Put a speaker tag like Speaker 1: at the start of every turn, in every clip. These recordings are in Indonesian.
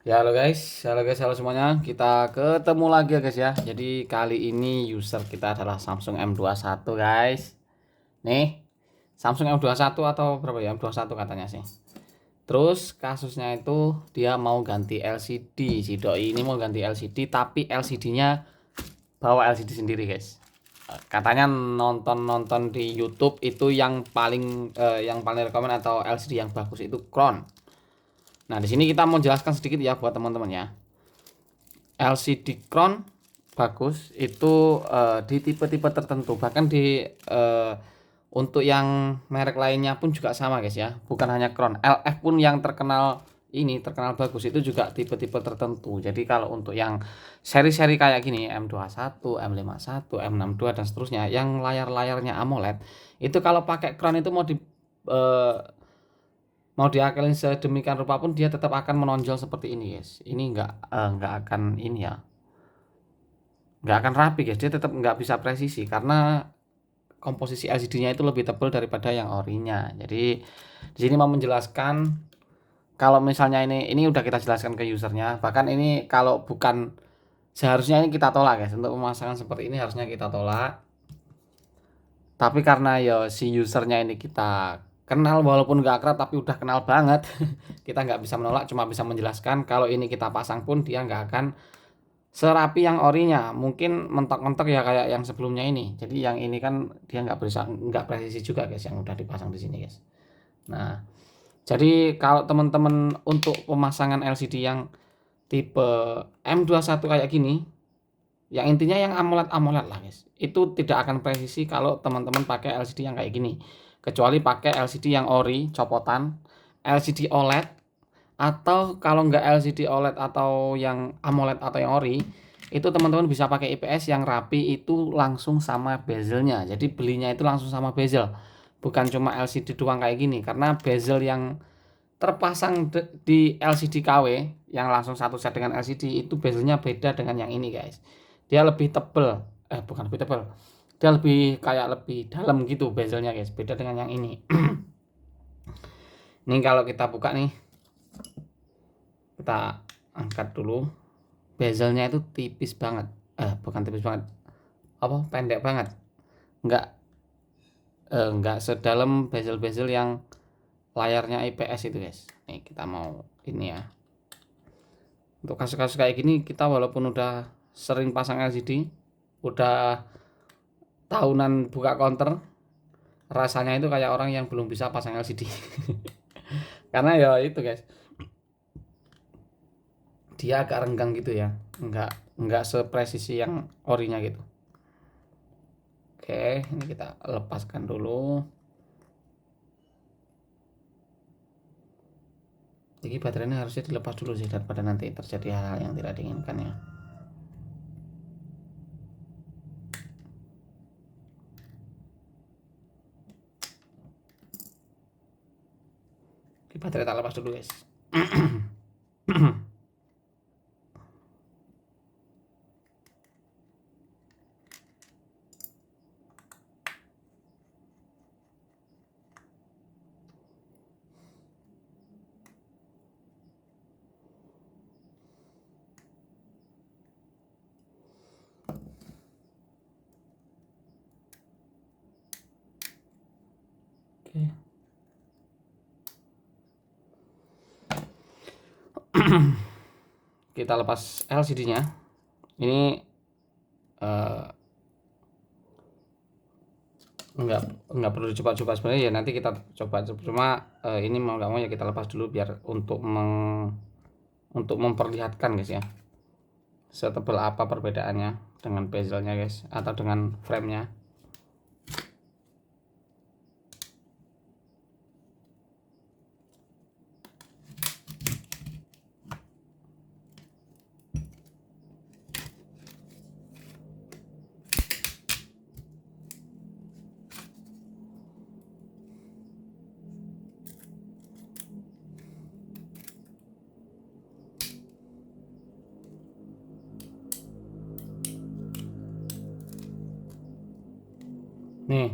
Speaker 1: Ya halo guys, halo semuanya. Kita ketemu lagi ya guys ya. Jadi kali ini user kita adalah Samsung M21 guys. Nih, Samsung M21 atau berapa ya? M21 katanya sih. Terus kasusnya itu dia mau ganti LCD. Si doi ini mau ganti LCD tapi LCD-nya bawa LCD sendiri guys. Katanya nonton-nonton di YouTube itu yang paling rekomen atau LCD yang bagus itu Crown. Nah, di sini kita mau jelaskan sedikit ya buat teman-teman ya. LCD Crown bagus itu di tipe-tipe tertentu, bahkan di untuk yang merek lainnya pun juga sama guys ya, bukan hanya Crown, LF pun yang terkenal bagus itu juga tipe-tipe tertentu. Jadi kalau untuk yang seri-seri kayak gini M21, M51, M62 dan seterusnya yang layar-layarnya AMOLED itu kalau pakai Crown itu eh, mau diakalin sedemikian rupa pun dia tetap akan menonjol seperti ini guys. Ini nggak akan ini ya, nggak akan rapi guys, dia tetap nggak bisa presisi karena komposisi LCD-nya itu lebih tebal daripada yang orinya. Jadi di sini mau menjelaskan kalau misalnya ini udah kita jelaskan ke usernya, bahkan ini kalau bukan seharusnya ini kita tolak guys, untuk pemasangan seperti ini harusnya kita tolak. Tapi karena ya si usernya ini kita kenal walaupun nggak akrab tapi udah kenal banget, kita nggak bisa menolak, cuma bisa menjelaskan kalau ini kita pasang pun dia nggak akan serapi yang orinya, mungkin mentok-mentok ya kayak yang sebelumnya ini. Jadi yang ini kan dia nggak presisi juga guys yang udah dipasang di sini guys. Nah, jadi kalau teman-teman untuk pemasangan LCD yang tipe M21 kayak gini, yang intinya yang AMOLED AMOLED lah guys, itu tidak akan presisi kalau teman-teman pakai LCD yang kayak gini, kecuali pakai LCD yang ori copotan, LCD OLED, atau kalau nggak LCD OLED atau yang AMOLED atau yang ori, itu teman-teman bisa pakai IPS yang rapi itu langsung sama bezelnya. Jadi belinya itu langsung sama bezel, bukan cuma LCD doang kayak gini. Karena bezel yang terpasang di LCD KW yang langsung satu set dengan LCD itu bezelnya beda dengan yang ini guys. Dia lebih tebel, bukan lebih tebel, dia lebih kayak lebih dalam gitu bezelnya guys, beda dengan yang ini. Ini kalau kita buka nih, kita angkat dulu, bezelnya itu tipis banget, bukan tipis banget, apa, pendek banget, nggak nggak sedalam bezel-bezel yang layarnya IPS itu guys. Nih kita mau ini ya, untuk kasus-kasus kayak gini kita walaupun udah sering pasang LCD, udah tahunan buka counter, rasanya itu kayak orang yang belum bisa pasang LCD. Karena ya itu guys, dia agak renggang gitu ya, nggak sepresisi yang orinya gitu. Oke, ini kita lepaskan dulu. Jadi baterainya harusnya dilepas dulu sih daripada nanti terjadi hal-hal yang tidak diinginkan ya. Oke, baterai tak lepas dulu guys. Oke. Kita lepas LCD-nya. Ini eh, nggak nggak perlu dicoba-coba sebenarnya ya, nanti kita coba, cuma ini mau nggak mau ya kita lepas dulu biar untuk memperlihatkan guys ya, setebal apa perbedaannya dengan bezelnya guys atau dengan frame-nya. Nih,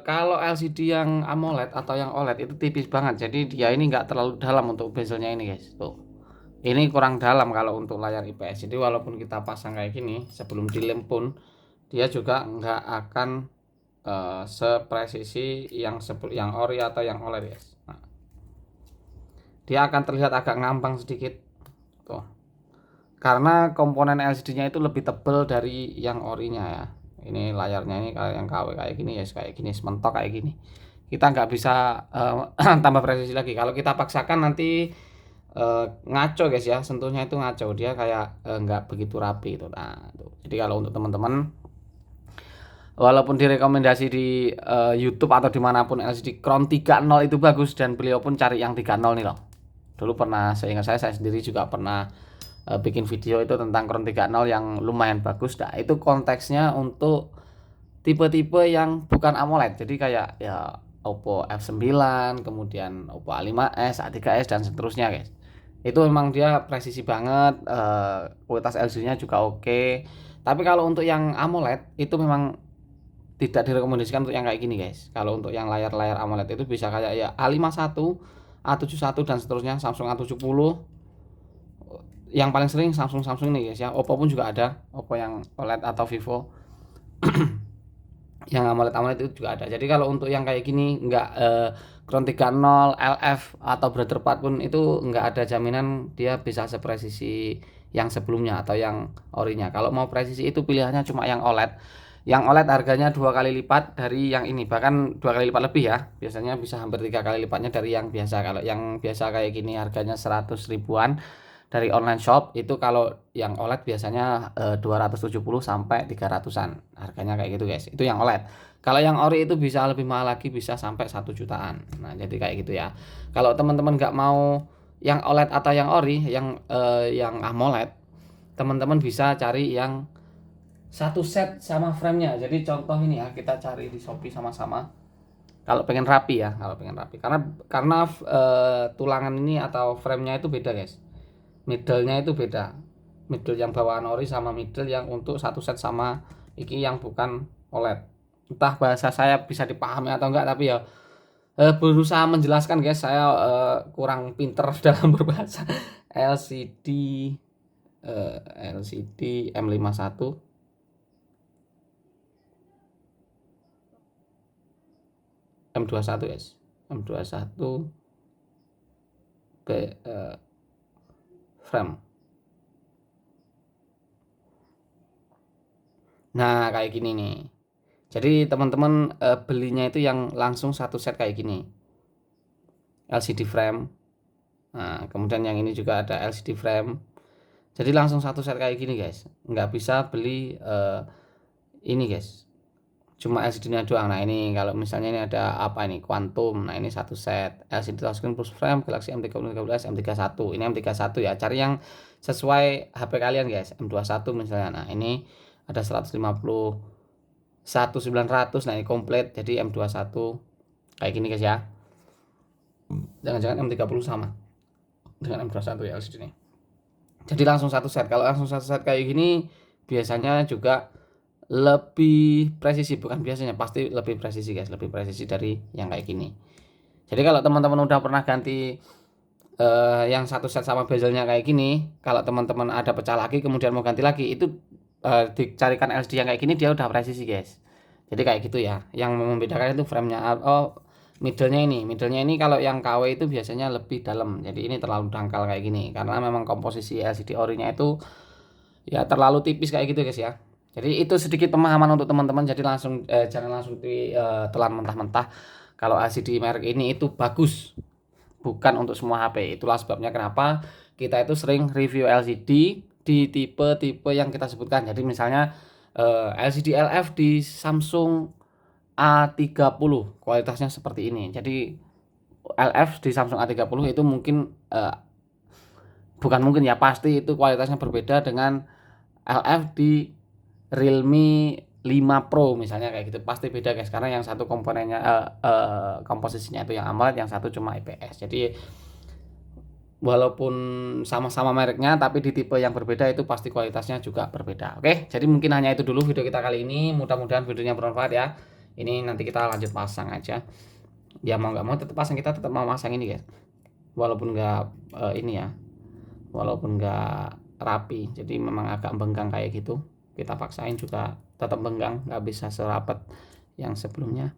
Speaker 1: Kalau LCD yang AMOLED atau yang OLED itu tipis banget. Jadi dia ini nggak terlalu dalam untuk bezelnya ini guys. Tuh. Ini kurang dalam kalau untuk layar IPS. Jadi walaupun kita pasang kayak gini, sebelum dilem pun dia juga nggak akan sepresisi yang ori atau yang OLED guys. Nah, dia akan terlihat agak ngambang sedikit. Tuh. Karena komponen LCD-nya itu lebih tebal dari yang orinya ya. Ini layarnya ini kayak yang KW kayak gini ya, kayak gini sementok kayak gini. Kita nggak bisa tambah presisi lagi. Kalau kita paksakan nanti ngaco guys ya, sentuhnya itu ngaco, dia kayak nggak begitu rapi itu. Nah, tuh. Jadi kalau untuk teman-teman, walaupun direkomendasi di YouTube atau dimanapun LCD Crown 30 itu bagus, dan beliau pun cari yang 30 nih loh. Dulu pernah, seingat saya sendiri juga pernah bikin video itu tentang Crown 30 yang lumayan bagus. Nah, itu konteksnya untuk tipe-tipe yang bukan AMOLED. Jadi kayak ya Oppo F9, kemudian Oppo A5s, A3s dan seterusnya, guys. Itu memang dia presisi banget, kualitas LCD-nya juga oke. Tapi kalau untuk yang AMOLED itu memang tidak direkomendasikan untuk yang kayak gini, guys. Kalau untuk yang layar-layar AMOLED itu bisa kayak ya A51, A71 dan seterusnya, Samsung A70. Yang paling sering Samsung nih guys ya. Oppo pun juga ada, Oppo yang OLED atau Vivo yang AMOLED itu juga ada. Jadi kalau untuk yang kayak gini nggak Crown 30 LF atau Brotherpad pun itu nggak ada jaminan dia bisa sepresisi yang sebelumnya atau yang orinya. Kalau mau presisi itu pilihannya cuma yang OLED. Yang OLED harganya 2 kali lipat dari yang ini, bahkan 2 kali lipat lebih ya. Biasanya bisa hampir 3 kali lipatnya dari yang biasa. Kalau yang biasa kayak gini harganya 100 ribuan dari online shop, itu kalau yang OLED biasanya 270 sampai 300-an harganya kayak gitu guys. Itu yang OLED. Kalau yang ori itu bisa lebih mahal lagi, bisa sampai 1 jutaan. Nah, jadi kayak gitu ya. Kalau teman-teman nggak mau yang OLED atau yang ori, yang AMOLED, teman-teman bisa cari yang satu set sama framenya. Jadi contoh ini ya, kita cari di Shopee sama-sama. Kalau pengen rapi ya, kalau pengen rapi. Karena tulangan ini atau framenya itu beda guys. Middle-nya itu beda. Middle yang bawaan ori sama middle yang untuk satu set sama iki yang bukan OLED. Entah bahasa saya bisa dipahami atau enggak, tapi ya berusaha menjelaskan guys. Saya kurang pinter dalam berbahasa. LCD M51 M21 guys. M21 frame. Nah, kayak gini nih. Jadi teman-teman belinya itu yang langsung satu set kayak gini. LCD frame. Nah, kemudian yang ini juga ada LCD frame. Jadi langsung satu set kayak gini guys. Nggak bisa beli ini guys. Cuma LCD-nya doang. Nah, ini kalau misalnya ini ada apa ini? Quantum. Nah, ini satu set. LCD touchscreen plus frame Galaxy M13, M31. Ini M31 ya. Cari yang sesuai HP kalian guys. M21 misalnya. Nah, ini ada 151 900. Nah, ini komplit jadi M21 kayak gini guys ya. Jangan-jangan M30 sama dengan M21 ya LCD ini. Jadi langsung satu set. Kalau langsung satu set kayak gini biasanya juga lebih presisi, bukan biasanya, pasti lebih presisi guys, lebih presisi dari yang kayak gini. Jadi kalau teman-teman udah pernah ganti yang satu set sama bezelnya kayak gini, kalau teman-teman ada pecah lagi kemudian mau ganti lagi, itu dicarikan LCD yang kayak gini, dia udah presisi guys. Jadi kayak gitu ya. Yang membedakan itu framenya. Middle-nya ini kalau yang KW itu biasanya lebih dalam. Jadi ini terlalu dangkal kayak gini karena memang komposisi LCD orinya itu ya terlalu tipis kayak gitu guys ya. Jadi itu sedikit pemahaman untuk teman-teman. Jadi jangan langsung ditelan mentah-mentah. Kalau LCD merek ini itu bagus, bukan untuk semua HP. Itulah sebabnya kenapa kita itu sering review LCD di tipe-tipe yang kita sebutkan. Jadi misalnya LCD LF di Samsung A30 kualitasnya seperti ini. Jadi LF di Samsung A30 itu mungkin bukan mungkin ya, pasti itu kualitasnya berbeda dengan LF di Realme 5 Pro misalnya kayak gitu. Pasti beda guys, karena yang satu komponennya komposisinya itu yang AMOLED, yang satu cuma IPS. Jadi walaupun sama-sama mereknya tapi di tipe yang berbeda itu pasti kualitasnya juga berbeda. Oke, jadi mungkin hanya itu dulu video kita kali ini. Mudah-mudahan videonya bermanfaat ya. Ini nanti kita lanjut pasang aja. Ya mau nggak mau tetap pasang, kita tetap mau pasang ini guys. Walaupun nggak ini ya, walaupun nggak rapi, jadi memang agak bengkang kayak gitu, kita paksain juga tetap bengkang, nggak bisa serapat yang sebelumnya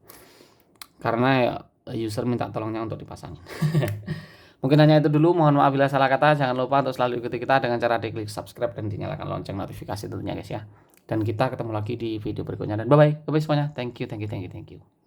Speaker 1: karena user minta tolongnya untuk dipasangin. Mungkin hanya itu dulu, mohon maaf bila salah kata. Jangan lupa untuk selalu ikuti kita dengan cara diklik subscribe dan dinyalakan lonceng notifikasi tentunya guys ya. Dan kita ketemu lagi di video berikutnya, dan bye bye semuanya. Thank you.